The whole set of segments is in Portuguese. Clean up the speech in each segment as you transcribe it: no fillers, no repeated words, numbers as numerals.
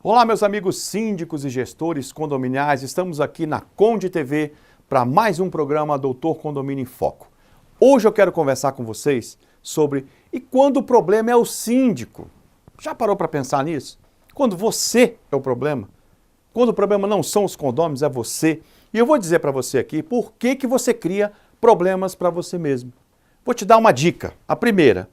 Olá, meus amigos síndicos e gestores condominiais, estamos aqui na Conde TV para mais um programa Doutor Condomínio em Foco. Hoje eu quero conversar com vocês sobre e quando o problema é o síndico. Já parou para pensar nisso? Quando você é o problema? Quando o problema não são os condôminos, é você. E eu vou dizer para você aqui por que você cria problemas para você mesmo. Vou te dar uma dica. A primeira,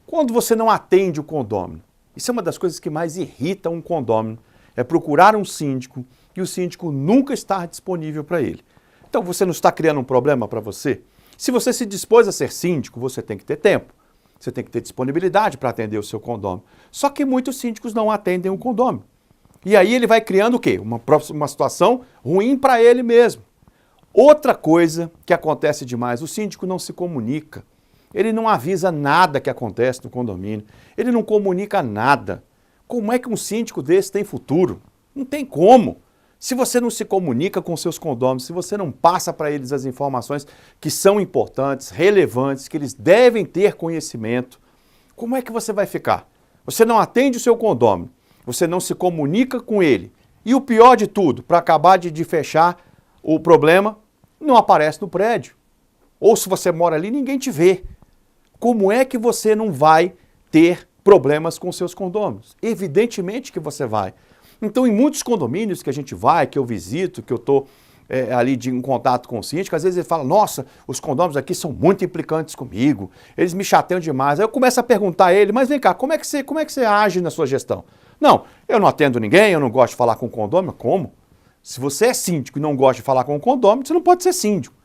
quando você não atende o condômino. Isso é uma das coisas que mais irrita um condômino, é procurar um síndico e o síndico nunca estar disponível para ele. Então você não está criando um problema para você? Se você se dispôs a ser síndico, você tem que ter tempo, você tem que ter disponibilidade para atender o seu condômino. Só que muitos síndicos não atendem o condômino. E aí ele vai criando o quê? Uma situação ruim para ele mesmo. Outra coisa que acontece demais, o síndico não se comunica. Ele não avisa nada que acontece no condomínio. Ele não comunica nada. Como é que um síndico desse tem futuro? Não tem como. Se você não se comunica com seus condôminos, se você não passa para eles as informações que são importantes, relevantes, que eles devem ter conhecimento, como é que você vai ficar? Você não atende o seu condômino, você não se comunica com ele. E o pior de tudo, para acabar de fechar o problema, não aparece no prédio. Ou se você mora ali, ninguém te vê. Como é que você não vai ter problemas com seus condôminos? Evidentemente que você vai. Então, em muitos condomínios que a gente vai, que eu visito, que eu estou ali em contato com o síndico, às vezes ele fala, nossa, os condôminos aqui são muito implicantes comigo, eles me chateiam demais. Aí eu começo a perguntar a ele, mas vem cá, como é que você age na sua gestão? Não, eu não atendo ninguém, eu não gosto de falar com o condômino. Como? Se você é síndico e não gosta de falar com o condômino, você não pode ser síndico.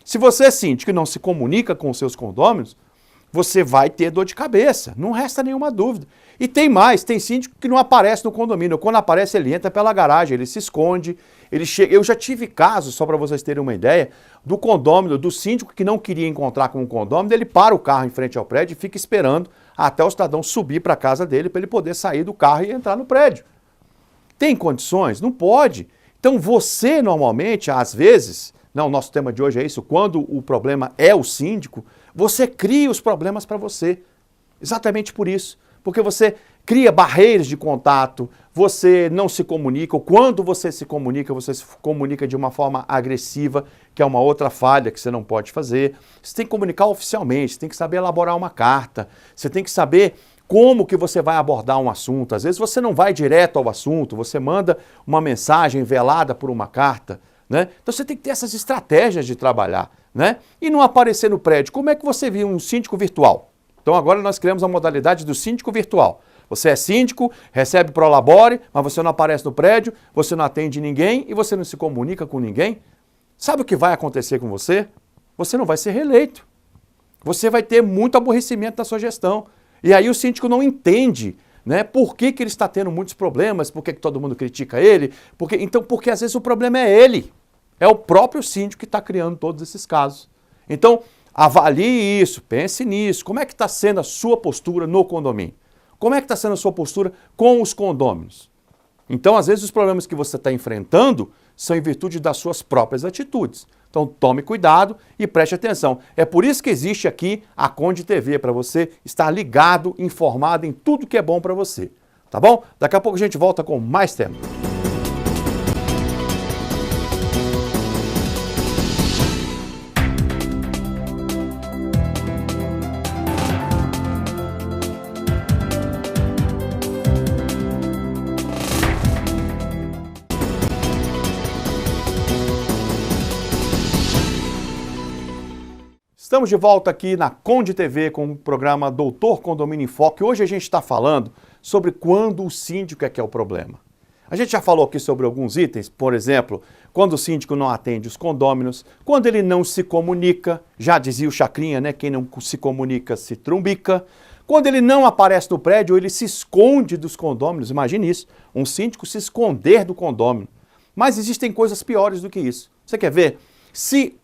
Se você é síndico e não se comunica com os seus condôminos, você vai ter dor de cabeça, não resta nenhuma dúvida. E tem mais, tem síndico que não aparece no condomínio. Quando aparece, ele entra pela garagem, ele se esconde, ele chega. Eu já tive casos, só para vocês terem uma ideia, do condômino, do síndico que não queria encontrar com o condômino, ele para o carro em frente ao prédio e fica esperando até o cidadão subir para a casa dele para ele poder sair do carro e entrar no prédio. Tem condições? Não pode. Então você, normalmente, às vezes, não, o nosso tema de hoje é isso, quando o problema é o síndico, você cria os problemas para você. Exatamente por isso. Porque você cria barreiras de contato, você não se comunica, ou quando você se comunica de uma forma agressiva, que é uma outra falha que você não pode fazer. Você tem que comunicar oficialmente, você tem que saber elaborar uma carta, você tem que saber como que você vai abordar um assunto. Às vezes você não vai direto ao assunto, você manda uma mensagem velada por uma carta, né? Então você tem que ter essas estratégias de trabalhar, né? E não aparecer no prédio. Como é que você viu um síndico virtual? Então agora nós criamos a modalidade do síndico virtual. Você é síndico, recebe prolabore, mas você não aparece no prédio, você não atende ninguém e você não se comunica com ninguém. Sabe o que vai acontecer com você? Você não vai ser reeleito. Você vai ter muito aborrecimento na sua gestão. E aí o síndico não entende, né, por que ele está tendo muitos problemas, por que todo mundo critica ele, porque às vezes o problema é ele. É o próprio síndico que está criando todos esses casos. Então, avalie isso, pense nisso. Como é que está sendo a sua postura no condomínio? Como é que está sendo a sua postura com os condôminos? Então, às vezes, os problemas que você está enfrentando são em virtude das suas próprias atitudes. Então, tome cuidado e preste atenção. É por isso que existe aqui a Conde TV, para você estar ligado, informado em tudo que é bom para você. Tá bom? Daqui a pouco a gente volta com mais temas. Estamos de volta aqui na Conde TV com o programa Doutor Condomínio em Foco. E hoje a gente está falando sobre quando o síndico é que é o problema. A gente já falou aqui sobre alguns itens, por exemplo, quando o síndico não atende os condôminos, quando ele não se comunica, já dizia o Chacrinha, né? Quem não se comunica se trumbica. Quando ele não aparece no prédio, ele se esconde dos condôminos. Imagine isso, um síndico se esconder do condômino. Mas existem coisas piores do que isso. Você quer ver?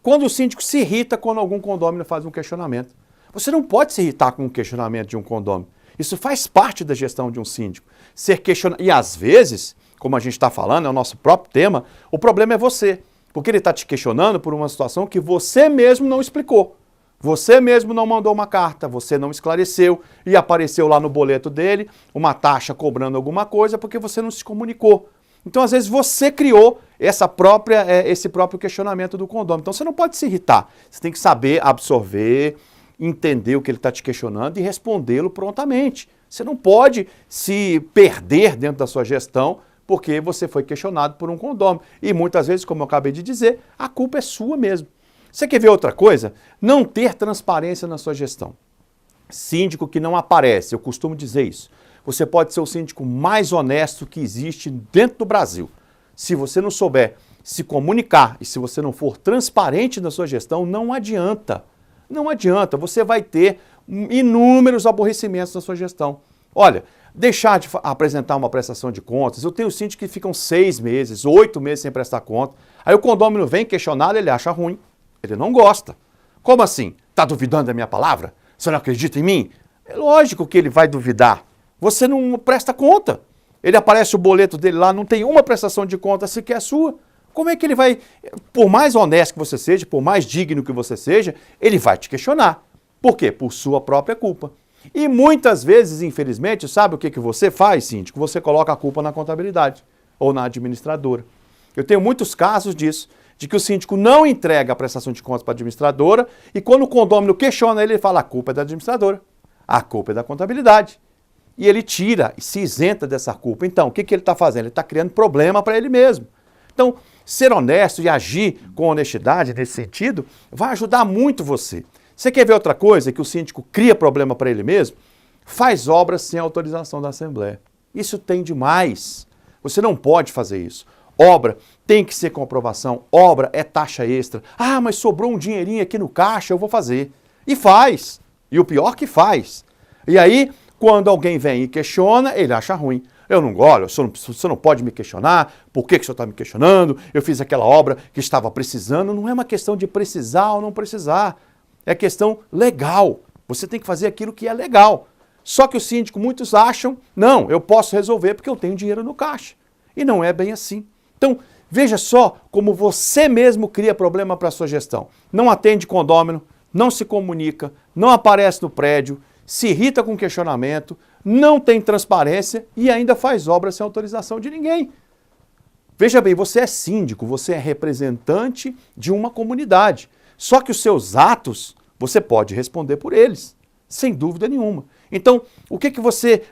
Quando o síndico se irrita quando algum condômino faz um questionamento. Você não pode se irritar com um questionamento de um condômino. Isso faz parte da gestão de um síndico. E às vezes, como a gente está falando, é o nosso próprio tema, o problema é você. Porque ele está te questionando por uma situação que você mesmo não explicou. Você mesmo não mandou uma carta, você não esclareceu e apareceu lá no boleto dele uma taxa cobrando alguma coisa porque você não se comunicou. Então, às vezes, você criou esse próprio questionamento do condômino. Então, você não pode se irritar. Você tem que saber absorver, entender o que ele está te questionando e respondê-lo prontamente. Você não pode se perder dentro da sua gestão porque você foi questionado por um condômino. E muitas vezes, como eu acabei de dizer, a culpa é sua mesmo. Você quer ver outra coisa? Não ter transparência na sua gestão. Síndico que não aparece, eu costumo dizer isso. Você pode ser o síndico mais honesto que existe dentro do Brasil. Se você não souber se comunicar e se você não for transparente na sua gestão, não adianta. Não adianta, você vai ter inúmeros aborrecimentos na sua gestão. Olha, deixar de apresentar uma prestação de contas, eu tenho síndicos que ficam 6 meses, 8 meses sem prestar conta, aí o condômino vem questionar, ele acha ruim, ele não gosta. Como assim? Está duvidando da minha palavra? Você não acredita em mim? É lógico que ele vai duvidar. Você não presta conta. Ele aparece o boleto dele lá, não tem uma prestação de conta sequer sua. Como é que ele vai, por mais honesto que você seja, por mais digno que você seja, ele vai te questionar. Por quê? Por sua própria culpa. E muitas vezes, infelizmente, sabe o que você faz, síndico? Você coloca a culpa na contabilidade ou na administradora. Eu tenho muitos casos disso, de que o síndico não entrega a prestação de contas para a administradora e quando o condômino questiona ele fala, a culpa é da administradora, a culpa é da contabilidade. E ele tira e se isenta dessa culpa. Então, o que ele está fazendo? Ele está criando problema para ele mesmo. Então, ser honesto e agir com honestidade nesse sentido vai ajudar muito você. Você quer ver outra coisa? Que o síndico cria problema para ele mesmo? Faz obras sem autorização da Assembleia. Isso tem demais. Você não pode fazer isso. Obra tem que ser com aprovação. Obra é taxa extra. Ah, mas sobrou um dinheirinho aqui no caixa, eu vou fazer. E faz. E o pior que faz. E aí, quando alguém vem e questiona, ele acha ruim. Eu não gosto, você não pode me questionar, por que o senhor está me questionando? Eu fiz aquela obra que estava precisando. Não é uma questão de precisar ou não precisar. É questão legal. Você tem que fazer aquilo que é legal. Só que o síndico, muitos acham, não, eu posso resolver porque eu tenho dinheiro no caixa. E não é bem assim. Então, veja só como você mesmo cria problema para a sua gestão. Não atende condômino, não se comunica, não aparece no prédio, se irrita com questionamento, não tem transparência e ainda faz obra sem autorização de ninguém. Veja bem, você é síndico, você é representante de uma comunidade. Só que os seus atos, você pode responder por eles, sem dúvida nenhuma. Então,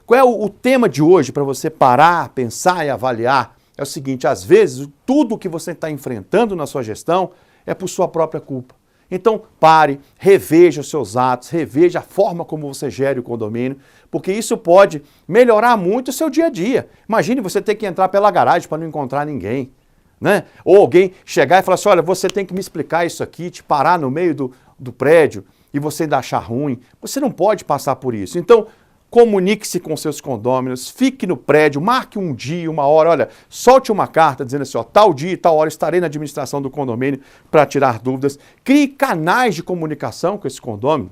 qual é o tema de hoje para você parar, pensar e avaliar? É o seguinte, às vezes, tudo que você está enfrentando na sua gestão é por sua própria culpa. Então, pare, reveja os seus atos, reveja a forma como você gere o condomínio, porque isso pode melhorar muito o seu dia a dia. Imagine você ter que entrar pela garagem para não encontrar ninguém, né? Ou alguém chegar e falar assim, olha, você tem que me explicar isso aqui, te parar no meio do prédio e você ainda achar ruim. Você não pode passar por isso. Então, comunique-se com seus condôminos, fique no prédio, marque um dia, uma hora, olha, solte uma carta dizendo assim, ó, tal dia e tal hora estarei na administração do condomínio para tirar dúvidas. Crie canais de comunicação com esse condômino.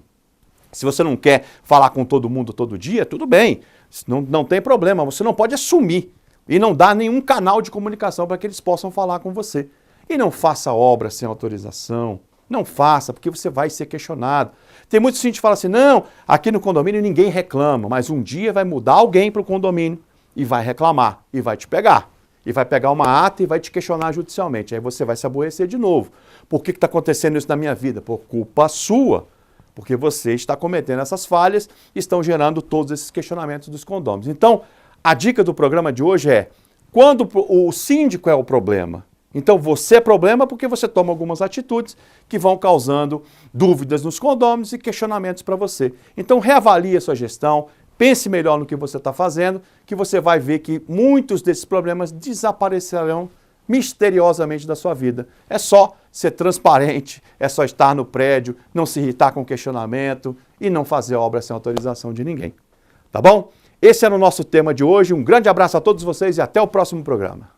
Se você não quer falar com todo mundo todo dia, tudo bem, não tem problema, você não pode assumir e não dar nenhum canal de comunicação para que eles possam falar com você. E não faça obra sem autorização. Não faça, porque você vai ser questionado. Tem muitos síndicos que falam assim, não, aqui no condomínio ninguém reclama, mas um dia vai mudar alguém para o condomínio e vai reclamar, e vai te pegar. E vai pegar uma ata e vai te questionar judicialmente. Aí você vai se aborrecer de novo. Por que está acontecendo isso na minha vida? Por culpa sua. Porque você está cometendo essas falhas e estão gerando todos esses questionamentos dos condôminos. Então, a dica do programa de hoje é, quando o síndico é o problema, então você é problema porque você toma algumas atitudes que vão causando dúvidas nos condôminos e questionamentos para você. Então reavalie a sua gestão, pense melhor no que você está fazendo, que você vai ver que muitos desses problemas desaparecerão misteriosamente da sua vida. É só ser transparente, é só estar no prédio, não se irritar com questionamento e não fazer obra sem autorização de ninguém. Tá bom? Esse era o nosso tema de hoje. Um grande abraço a todos vocês e até o próximo programa.